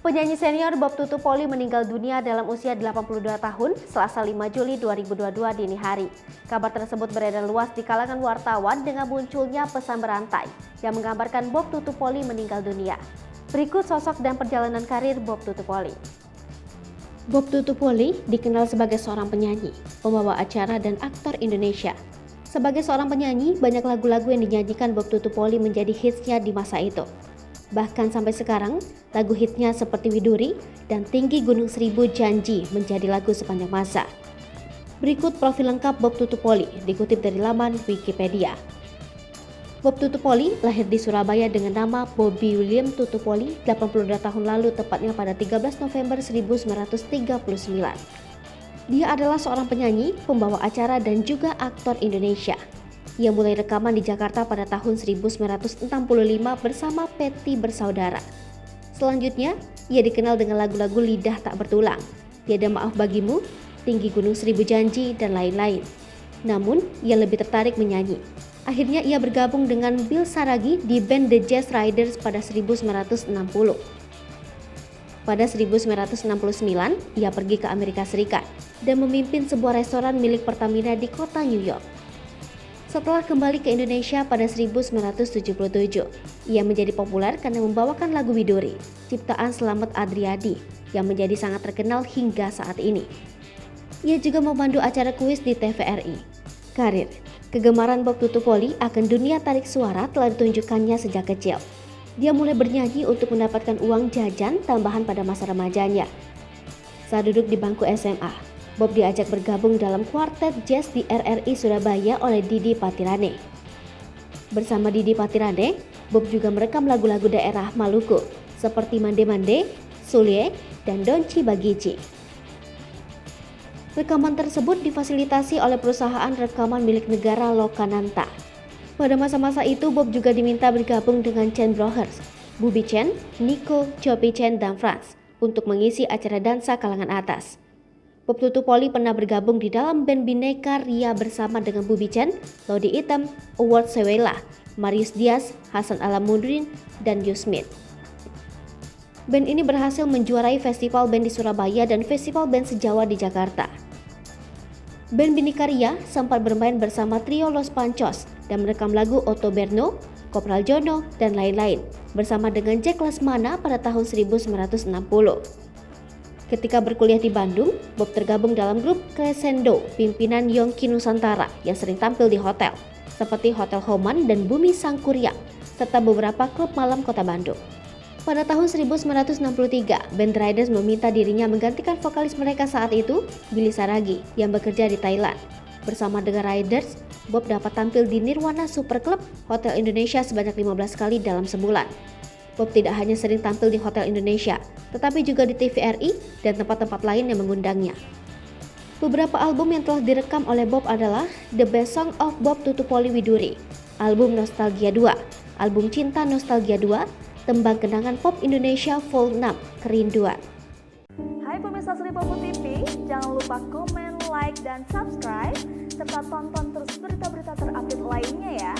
Penyanyi senior Bob Tutupoli meninggal dunia dalam usia 82 tahun Selasa 5 Juli 2022 dini hari. Kabar tersebut beredar luas di kalangan wartawan dengan munculnya pesan berantai yang menggambarkan Bob Tutupoli meninggal dunia. Berikut sosok dan perjalanan karir Bob Tutupoli. Bob Tutupoli dikenal sebagai seorang penyanyi, pembawa acara, dan aktor Indonesia. Sebagai seorang penyanyi, banyak lagu-lagu yang dinyanyikan Bob Tutupoli menjadi hitsnya di masa itu. Bahkan sampai sekarang, lagu hitsnya seperti Widuri dan Tinggi Gunung Seribu Janji menjadi lagu sepanjang masa. Berikut profil lengkap Bob Tutupoli dikutip dari laman Wikipedia. Bob Tutupoli lahir di Surabaya dengan nama Bobby William Tutupoli 82 tahun lalu, tepatnya pada 13 November 1939. Dia adalah seorang penyanyi, pembawa acara, dan juga aktor Indonesia. Ia mulai rekaman di Jakarta pada tahun 1965 bersama Petty Bersaudara. Selanjutnya, ia dikenal dengan lagu-lagu Lidah Tak Bertulang, Tiada Maaf Bagimu, Tinggi Gunung Seribu Janji, dan lain-lain. Namun, ia lebih tertarik menyanyi. Akhirnya ia bergabung dengan Bill Saragi di band The Jazz Riders pada 1960. Pada 1969, ia pergi ke Amerika Serikat dan memimpin sebuah restoran milik Pertamina di kota New York. Setelah kembali ke Indonesia pada 1977, ia menjadi populer karena membawakan lagu Widuri, ciptaan Slamet Adriadi, yang menjadi sangat terkenal hingga saat ini. Ia juga memandu acara kuis di TVRI. Karir, kegemaran Bob Tutupoli akan dunia tarik suara telah ditunjukkannya sejak kecil. Dia mulai bernyanyi untuk mendapatkan uang jajan tambahan pada masa remajanya. Saat duduk di bangku SMA, Bob diajak bergabung dalam kuartet jazz di RRI Surabaya oleh Didi Patirane. Bersama Didi Patirane, Bob juga merekam lagu-lagu daerah Maluku seperti Mande Mande, Sulie, dan Donci Bagici. Rekaman tersebut difasilitasi oleh perusahaan rekaman milik negara Lokananta. Pada masa-masa itu, Bob juga diminta bergabung dengan Chen Brothers, Bubi Chen, Nico, Jopi Chen, dan Franz untuk mengisi acara dansa kalangan atas. Bob Tutupoli pernah bergabung di dalam band Bhinneka Ria bersama dengan Bubi Chen, Lodi Item, Award Sewela, Marius Diaz, Hasan Alamudin, dan Yusmith. Band ini berhasil menjuarai festival band di Surabaya dan festival band sejawa di Jakarta. Band Bhinneka Ria sempat bermain bersama trio Los Panchos dan merekam lagu Otto Berno, Kopral Jono, dan lain-lain bersama dengan Jack Lesmana pada tahun 1960. Ketika berkuliah di Bandung, Bob tergabung dalam grup Crescendo pimpinan Yongki Nusantara yang sering tampil di hotel, seperti Hotel Homan dan Bumi Sangkuriang, serta beberapa klub malam kota Bandung. Pada tahun 1963, band Riders meminta dirinya menggantikan vokalis mereka saat itu, Billy Saragi, yang bekerja di Thailand. Bersama dengan Riders, Bob dapat tampil di Nirwana Super Club, Hotel Indonesia sebanyak 15 kali dalam sebulan. Bob tidak hanya sering tampil di Hotel Indonesia, tetapi juga di TVRI dan tempat-tempat lain yang mengundangnya. Beberapa album yang telah direkam oleh Bob adalah The Best Song of Bob Tutupoli Widuri, album Nostalgia 2, album Cinta Nostalgia 2, Tembang Kenangan Pop Indonesia Vol 6, Kerinduan. Hai pemirsa Sri Popo TV, jangan lupa komen, like, dan subscribe, serta tonton terus berita-berita terupdate lainnya ya.